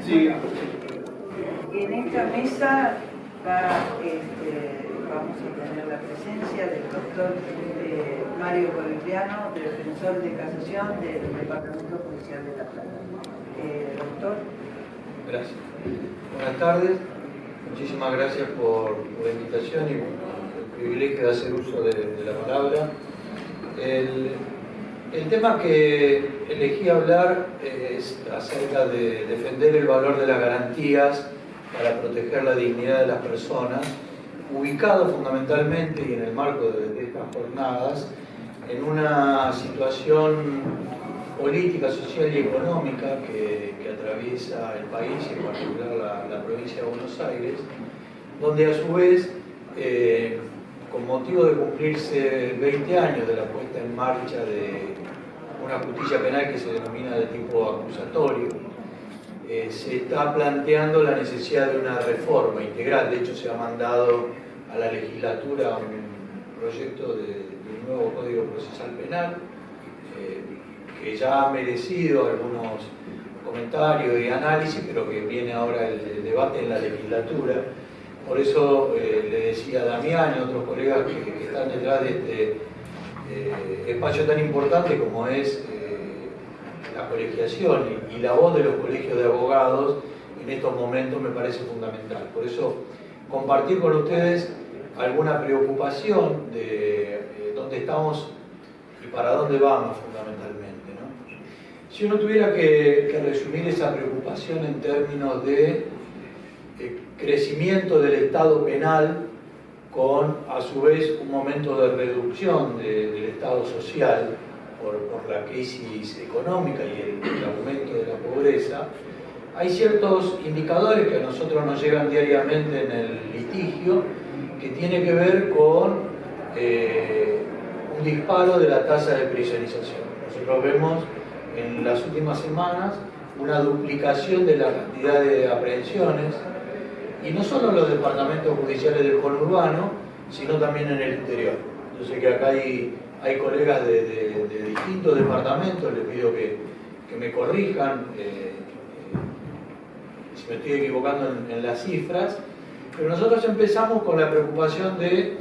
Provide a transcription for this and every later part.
Sí. En esta mesa vamos a tener la presencia del doctor Mario Corigliano, defensor de casación del Departamento Judicial de La Plata. Doctor. Gracias. Buenas tardes. Muchísimas gracias por la invitación y por el privilegio de hacer uso de la palabra. El tema que elegí hablar es acerca de defender el valor de las garantías para proteger la dignidad de las personas, ubicado fundamentalmente y en el marco de estas jornadas en una situación política, social y económica que atraviesa el país y en particular la provincia de Buenos Aires, donde a su vez, con motivo de cumplirse 20 años de la puesta en marcha de una justicia penal que se denomina de tipo acusatorio, se está planteando la necesidad de una reforma integral. De hecho, se ha mandado a la legislatura un proyecto de un nuevo Código Procesal Penal que ya ha merecido algunos comentarios y análisis, pero que viene ahora el debate en la legislatura. Por eso le decía a Damián y a otros colegas que están detrás de este espacio tan importante como es la colegiación y la voz de los colegios de abogados en estos momentos me parece fundamental. Por eso compartir con ustedes alguna preocupación de dónde estamos y para dónde vamos fundamentalmente, ¿no? Si uno tuviera que resumir esa preocupación en términos de crecimiento del Estado penal con a su vez un momento de reducción del Estado social por la crisis económica y el aumento de la pobreza, hay ciertos indicadores que a nosotros nos llegan diariamente en el litigio que tiene que ver con un disparo de la tasa de prisionización. Nosotros vemos en las últimas semanas una duplicación de la cantidad de aprehensiones, y no solo en los departamentos judiciales del conurbano, sino también en el interior. Yo sé que acá hay colegas de distintos departamentos, les pido que me corrijan si me estoy equivocando en las cifras, pero nosotros empezamos con la preocupación de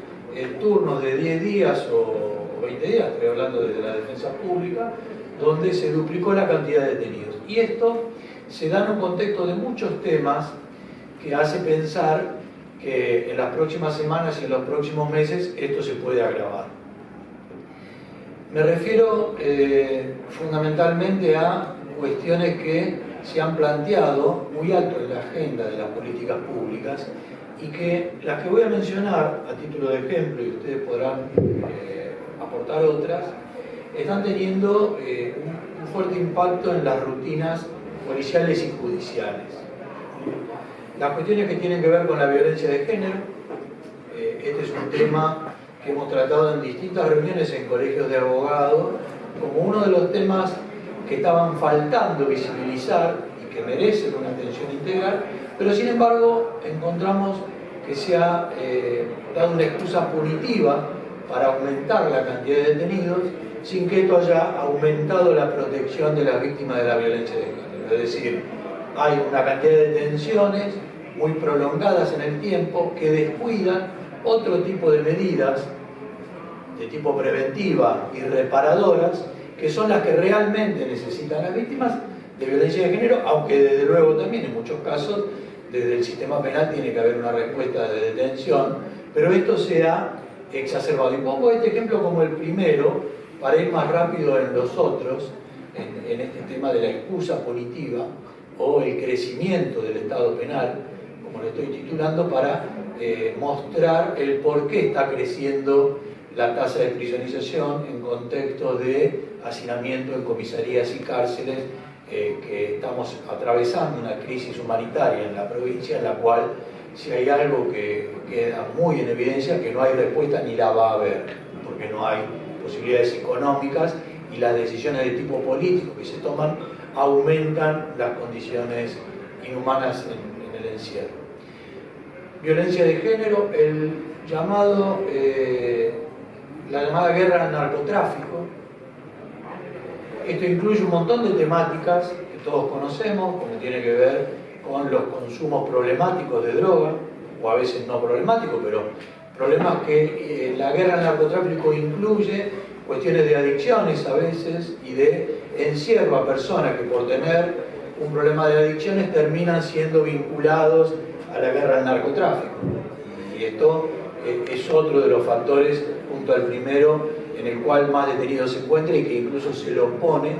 turnos de 10 días o 20 días, estoy hablando de la defensa pública, donde se duplicó la cantidad de detenidos. Y esto se da en un contexto de muchos temas que hace pensar que en las próximas semanas y en los próximos meses esto se puede agravar. Me refiero fundamentalmente a cuestiones que se han planteado muy alto en la agenda de las políticas públicas y que las que voy a mencionar a título de ejemplo, y ustedes podrán aportar otras, están teniendo un fuerte impacto en las rutinas policiales y judiciales. Las cuestiones que tienen que ver con la violencia de género, este es un tema que hemos tratado en distintas reuniones en colegios de abogados como uno de los temas que estaban faltando visibilizar y que merecen una atención integral, pero sin embargo encontramos que se ha dado una excusa punitiva para aumentar la cantidad de detenidos sin que esto haya aumentado la protección de las víctimas de la violencia de género. Es decir, hay una cantidad de detenciones muy prolongadas en el tiempo que descuidan otro tipo de medidas de tipo preventiva y reparadoras que son las que realmente necesitan las víctimas de violencia de género, aunque desde luego también en muchos casos desde el sistema penal tiene que haber una respuesta de detención, pero esto se ha exacerbado. Y pongo este ejemplo como el primero para ir más rápido en los otros, en este tema de la excusa punitiva o el crecimiento del Estado penal, como lo estoy titulando, para mostrar el por qué está creciendo la tasa de prisionización en contexto de hacinamiento en comisarías y cárceles, que estamos atravesando una crisis humanitaria en la provincia, en la cual si hay algo que queda muy en evidencia, que no hay respuesta ni la va a haber, porque no hay posibilidades económicas y las decisiones de tipo político que se toman aumentan las condiciones inhumanas en el encierro. Violencia de género, la llamada guerra al narcotráfico. Esto incluye un montón de temáticas que todos conocemos, como tiene que ver con los consumos problemáticos de droga, o a veces no problemáticos, pero problemas que la guerra al narcotráfico incluye, cuestiones de adicciones a veces y de encierro a personas que por tener un problema de adicciones terminan siendo vinculados a la guerra al narcotráfico. Y esto es otro de los factores, junto al primero, en el cual más detenidos se encuentra y que incluso se lo pone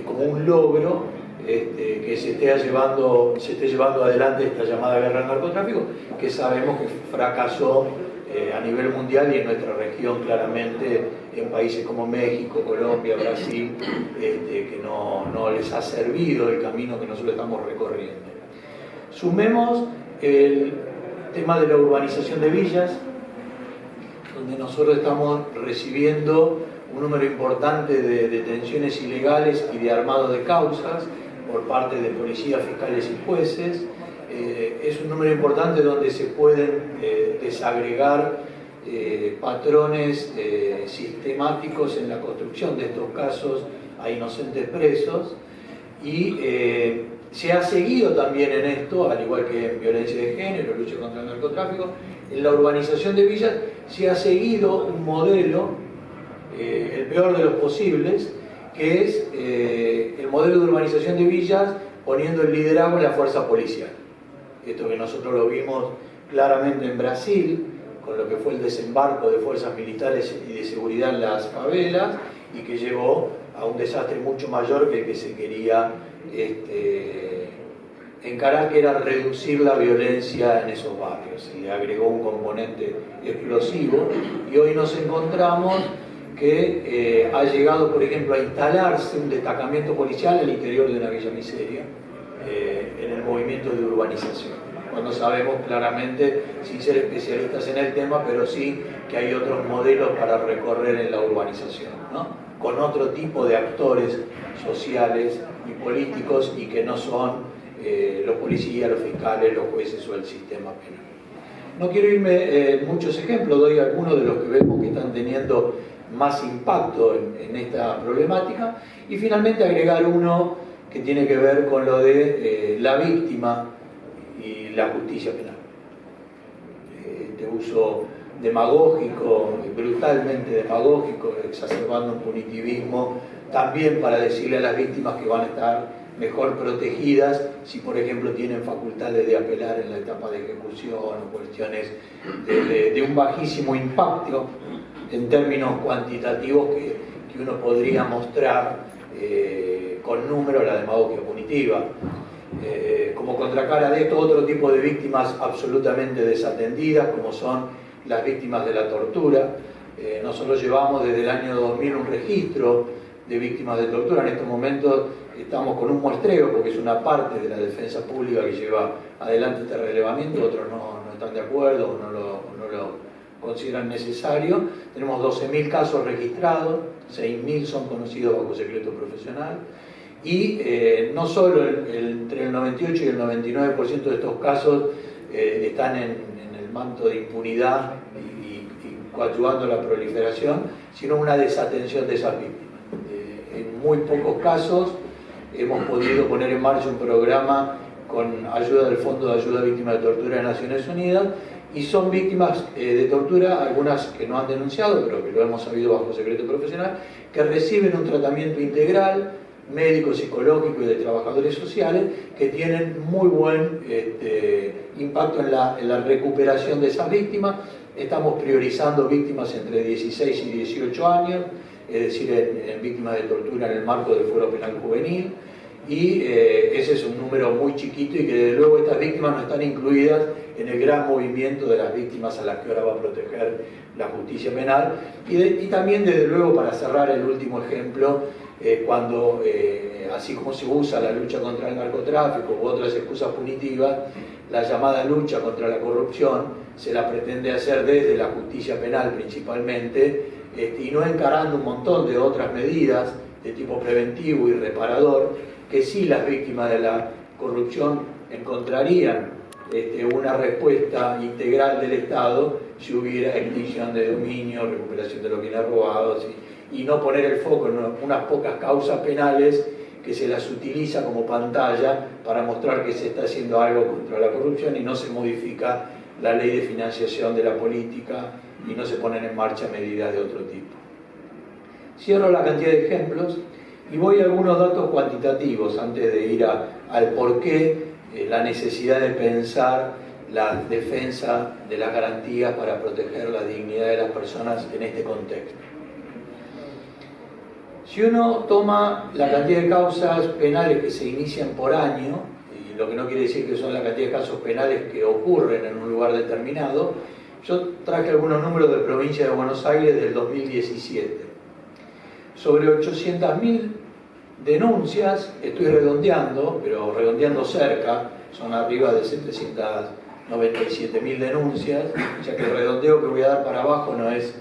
como un logro que se esté llevando adelante esta llamada guerra al narcotráfico, que sabemos que fracasó a nivel mundial y en nuestra región claramente, en países como México, Colombia, Brasil, que no les ha servido el camino que nosotros estamos recorriendo. Sumemos el tema de la urbanización de villas, donde nosotros estamos recibiendo un número importante de detenciones ilegales y de armado de causas por parte de policías, fiscales y jueces. Es un número importante donde se pueden desagregar patrones sistemáticos en la construcción de estos casos a inocentes presos y se ha seguido también en esto, al igual que en violencia de género, lucha contra el narcotráfico, en la urbanización de villas se ha seguido un modelo, el peor de los posibles, que es el modelo de urbanización de villas poniendo el liderazgo en la fuerza policial. Esto que nosotros lo vimos claramente en Brasil, con lo que fue el desembarco de fuerzas militares y de seguridad en las favelas, y que llevó a un desastre mucho mayor que el que se quería encarar, que era reducir la violencia en esos barrios. Y le agregó un componente explosivo, y hoy nos encontramos que ha llegado, por ejemplo, a instalarse un destacamento policial al interior de una villa miseria, en el movimiento de urbanización, cuando sabemos claramente, sin ser especialistas en el tema, pero sí que hay otros modelos para recorrer en la urbanización, ¿no? Con otro tipo de actores sociales y políticos, y que no son los policías, los fiscales, los jueces o el sistema penal. No quiero irme en muchos ejemplos, doy algunos de los que vemos que están teniendo más impacto en esta problemática, y finalmente agregar uno que tiene que ver con lo de la víctima y la justicia penal. Este uso demagógico, brutalmente demagógico, exacerbando un punitivismo, también para decirle a las víctimas que van a estar mejor protegidas si, por ejemplo, tienen facultades de apelar en la etapa de ejecución, o cuestiones de un bajísimo impacto en términos cuantitativos que uno podría mostrar con números, la demagogia punitiva. Como contracara de esto, otro tipo de víctimas absolutamente desatendidas, como son las víctimas de la tortura. Nosotros llevamos desde el año 2000 un registro de víctimas de tortura. En estos momentos estamos con un muestreo, porque es una parte de la defensa pública que lleva adelante este relevamiento, otros no están de acuerdo o no lo consideran necesario. Tenemos 12.000 casos registrados, 6.000 son conocidos bajo secreto profesional, y no solo entre el 98 y el 99% de estos casos están en el manto de impunidad y coadyuvando la proliferación, sino una desatención de esas víctimas. En muy pocos casos hemos podido poner en marcha un programa con ayuda del Fondo de Ayuda a Víctimas de Tortura de Naciones Unidas, y son víctimas de tortura, algunas que no han denunciado, pero que lo hemos sabido bajo secreto profesional, que reciben un tratamiento integral, médico, psicológico y de trabajadores sociales, que tienen muy buen impacto en la recuperación de esas víctimas. Estamos priorizando víctimas entre 16 y 18 años, es decir, en víctimas de tortura en el marco del Fuero Penal Juvenil, y ese es un número muy chiquito, y que desde luego estas víctimas no están incluidas en el gran movimiento de las víctimas a las que ahora va a proteger la justicia penal. Y también, desde luego, para cerrar el último ejemplo, cuando, así como se usa la lucha contra el narcotráfico u otras excusas punitivas, la llamada lucha contra la corrupción se la pretende hacer desde la justicia penal principalmente, y no encarando un montón de otras medidas de tipo preventivo y reparador, que sí las víctimas de la corrupción encontrarían una respuesta integral del Estado si hubiera extinción de dominio, recuperación de los bienes robados, y no poner el foco en unas pocas causas penales que se las utiliza como pantalla para mostrar que se está haciendo algo contra la corrupción y no se modifica la ley de financiación de la política y no se ponen en marcha medidas de otro tipo. Cierro la cantidad de ejemplos y voy a algunos datos cuantitativos antes de ir al porqué, la necesidad de pensar la defensa de las garantías para proteger la dignidad de las personas en este contexto. Si uno toma la cantidad de causas penales que se inician por año, y lo que no quiere decir que son la cantidad de casos penales que ocurren en un lugar determinado, yo traje algunos números de provincia de Buenos Aires del 2017. Sobre 800.000 denuncias, estoy redondeando, pero redondeando cerca, son arriba de 797.000 denuncias, ya que el redondeo que voy a dar para abajo no es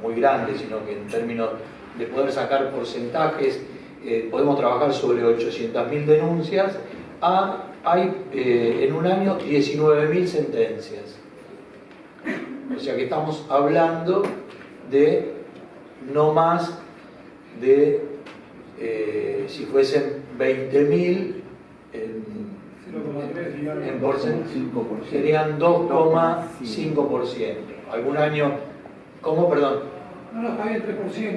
muy grande, sino que en términos de poder sacar porcentajes, podemos trabajar sobre 800.000 denuncias, hay en un año 19.000 sentencias. O sea que estamos hablando de no más de, si fuesen 20.000 en porcentaje, serían 2,5%. Algún año, ¿cómo? Perdón. No, está bien, 3%, sí.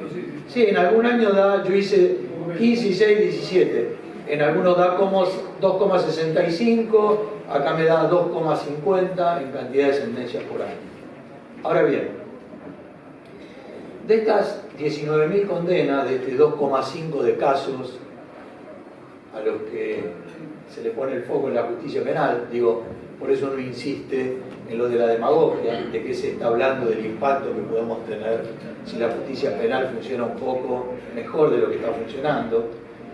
Sí, en algún año da, yo hice 15, 16, 17. En algunos da como 2,65, acá me da 2,50 en cantidad de sentencias por año. Ahora bien, de estas 19.000 condenas, de este 2,5 de casos a los que se le pone el foco en la justicia penal, digo, por eso uno insiste en lo de la demagogia, de que se está hablando del impacto que podemos tener si la justicia penal funciona un poco mejor de lo que está funcionando.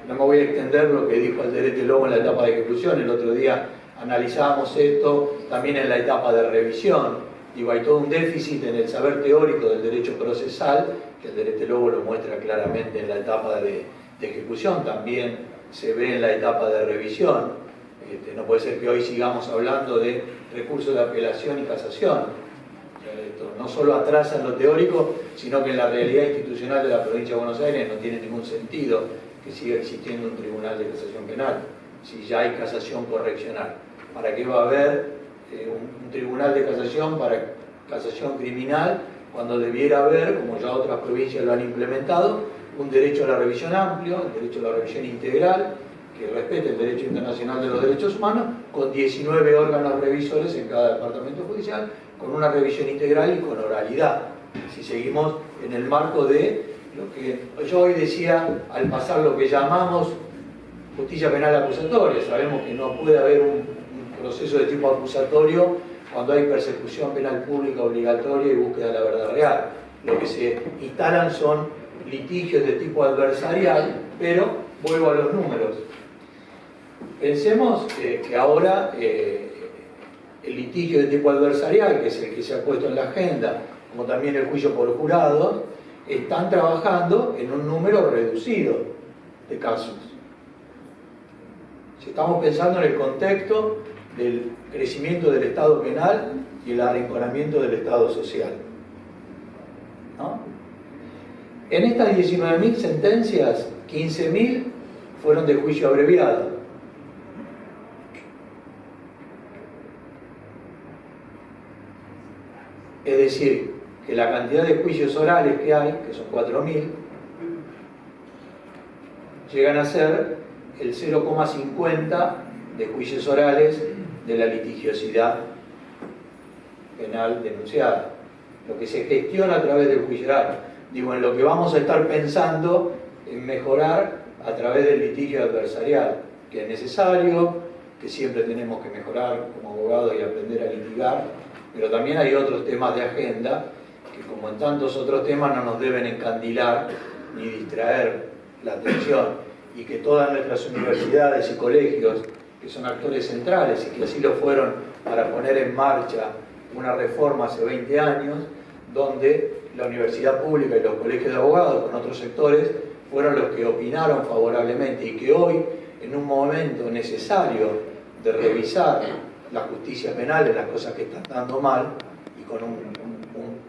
No me voy a extender lo que dijo Alderete Lobo en la etapa de ejecución, el otro día analizábamos esto también en la etapa de revisión. Digo, hay todo un déficit en el saber teórico del derecho procesal, que Alderete Lobo lo muestra claramente en la etapa de ejecución, también se ve en la etapa de revisión. No puede ser que hoy sigamos hablando de recursos de apelación y casación. Esto no solo atrasa en lo teórico, sino que en la realidad institucional de la provincia de Buenos Aires no tiene ningún sentido que siga existiendo un tribunal de casación penal, si ya hay casación correccional. ¿Para qué va a haber un tribunal de casación para casación criminal cuando debiera haber, como ya otras provincias lo han implementado, un derecho a la revisión amplio, el derecho a la revisión integral, que respete el derecho internacional de los derechos humanos, con 19 órganos revisores en cada departamento judicial, con una revisión integral y con oralidad? Si seguimos en el marco de lo que yo hoy decía, al pasar lo que llamamos justicia penal acusatoria, sabemos que no puede haber un proceso de tipo acusatorio cuando hay persecución penal pública obligatoria y búsqueda de la verdad real. Lo que se instalan son litigios de tipo adversarial, pero vuelvo a los números. Pensemos que ahora el litigio de tipo adversarial, que es el que se ha puesto en la agenda, como también el juicio por jurado, están trabajando en un número reducido de casos. Si estamos pensando en el contexto del crecimiento del Estado penal y el arrinconamiento del Estado social, ¿no? En estas 19.000 sentencias, 15.000 fueron de juicio abreviado. Es decir, que la cantidad de juicios orales que hay, que son 4.000, llegan a ser el 0,50 de juicios orales de la litigiosidad penal denunciada. Lo que se gestiona a través del juicio oral. Digo, en lo que vamos a estar pensando en mejorar a través del litigio adversarial, que es necesario, que siempre tenemos que mejorar como abogados y aprender a litigar, pero también hay otros temas de agenda que, como en tantos otros temas, no nos deben encandilar ni distraer la atención, y que todas nuestras universidades y colegios, que son actores centrales y que así lo fueron para poner en marcha una reforma hace 20 años, donde la universidad pública y los colegios de abogados con otros sectores fueron los que opinaron favorablemente, y que hoy, en un momento necesario de revisar la justicia penal, de las cosas que están dando mal, y con un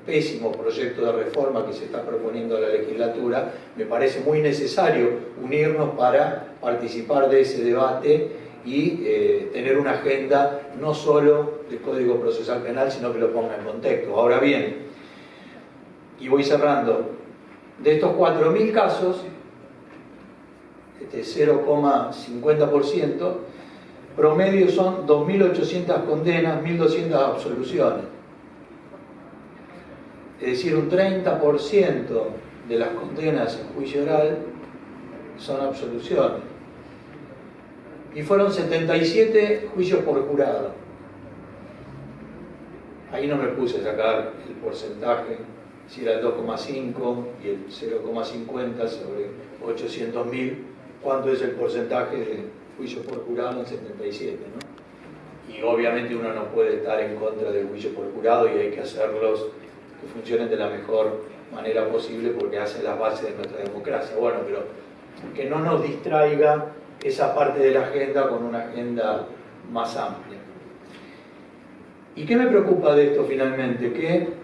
pésimo proyecto de reforma que se está proponiendo a la legislatura, me parece muy necesario unirnos para participar de ese debate y tener una agenda no solo del Código Procesal Penal, sino que lo ponga en contexto. Ahora bien, y voy cerrando, de estos 4.000 casos, 0,50%, promedio son 2.800 condenas, 1.200 absoluciones. Es decir, un 30% de las condenas en juicio oral son absoluciones. Y fueron 77 juicios por jurado. Ahí no me puse a sacar el porcentaje, si era el 2,5 y el 0,50 sobre 800.000, ¿cuánto es el porcentaje de juicios por jurado en 77? ¿no? Y obviamente uno no puede estar en contra del juicio por jurado y hay que hacerlos que funcionen de la mejor manera posible porque hacen las bases de nuestra democracia. Bueno, pero que no nos distraiga esa parte de la agenda con una agenda más amplia. ¿Y qué me preocupa de esto finalmente? Que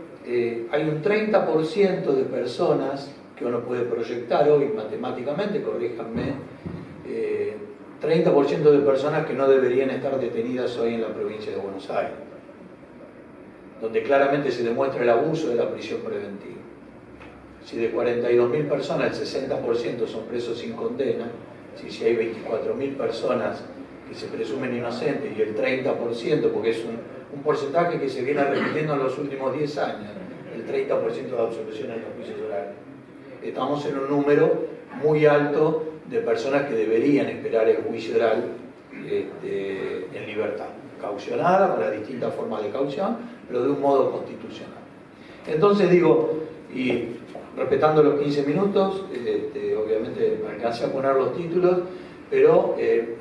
hay un 30% de personas que uno puede proyectar hoy matemáticamente, corríjanme, 30% de personas que no deberían estar detenidas hoy en la provincia de Buenos Aires, donde claramente se demuestra el abuso de la prisión preventiva. Si de 42.000 personas el 60% son presos sin condena, si hay 24.000 personas que se presumen inocentes y el 30%, porque es un porcentaje que se viene repitiendo en los últimos 10 años, el 30% de absoluciones en los juicios orales. Estamos en un número muy alto de personas que deberían esperar el juicio oral en libertad, caucionada con las distintas formas de caución, pero de un modo constitucional. Entonces digo, y respetando los 15 minutos, obviamente alcancé a poner los títulos, pero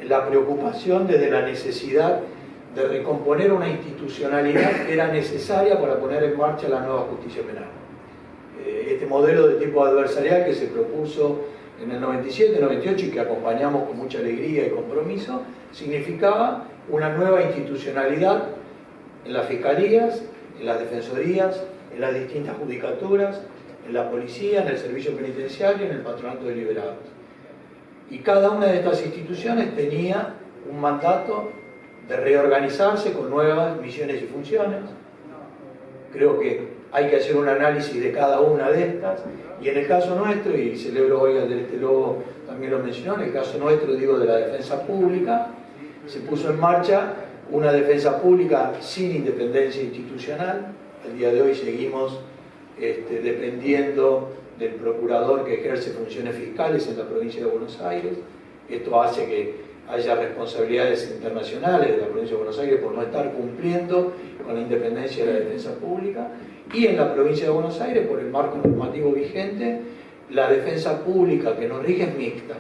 la preocupación desde la necesidad de recomponer una institucionalidad que era necesaria para poner en marcha la nueva justicia penal. Este modelo de tipo adversarial que se propuso en el 97, 98 y que acompañamos con mucha alegría y compromiso, significaba una nueva institucionalidad en las fiscalías, en las defensorías, en las distintas judicaturas, en la policía, en el servicio penitenciario, en el patronato de liberados. Y cada una de estas instituciones tenía un mandato de reorganizarse con nuevas misiones y funciones. Creo que hay que hacer un análisis de cada una de estas, y en el caso nuestro, y celebro hoy al del Lobo también lo mencionó, en el caso nuestro, digo, de la defensa pública, se puso en marcha una defensa pública sin independencia institucional. Al día de hoy seguimos dependiendo del procurador que ejerce funciones fiscales en la provincia de Buenos Aires. Esto hace que haya responsabilidades internacionales de la provincia de Buenos Aires por no estar cumpliendo con la independencia de la defensa pública, y en la provincia de Buenos Aires, por el marco normativo vigente, la defensa pública que nos rige es mixta,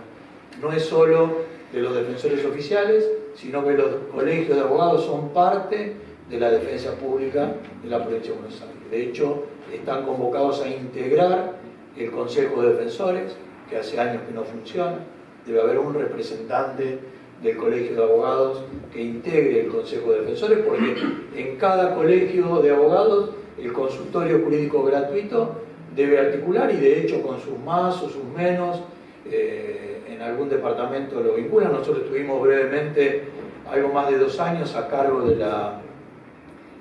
no es solo de los defensores oficiales, sino que los colegios de abogados son parte de la defensa pública de la provincia de Buenos Aires. De hecho, están convocados a integrar el Consejo de Defensores, que hace años que no funciona. Debe haber un representante del Colegio de Abogados que integre el Consejo de Defensores, porque en cada colegio de abogados el consultorio jurídico gratuito debe articular, y de hecho con sus más o sus menos, en algún departamento lo vinculan. Nosotros estuvimos brevemente, algo más de 2 años, a cargo de la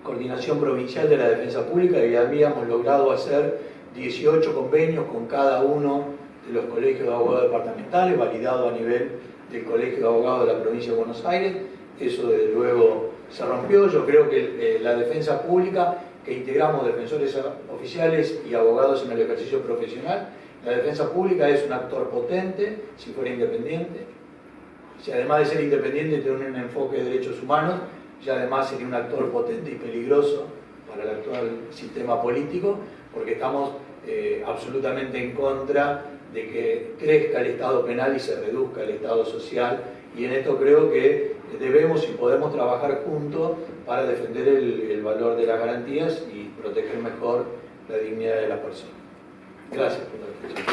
Coordinación Provincial de la Defensa Pública, y habíamos logrado hacer 18 convenios con cada uno de los colegios de abogados departamentales, validado a nivel del Colegio de Abogados de la provincia de Buenos Aires. Eso desde luego se rompió. Yo creo que la defensa pública, que integramos defensores oficiales y abogados en el ejercicio profesional, la defensa pública es un actor potente si fuera independiente. Si además de ser independiente tiene un enfoque de derechos humanos, ya además sería un actor potente y peligroso para el actual sistema político, porque estamos absolutamente en contra de que crezca el Estado penal y se reduzca el Estado social, y en esto creo que debemos y podemos trabajar juntos para defender el valor de las garantías y proteger mejor la dignidad de las personas. Gracias por la atención.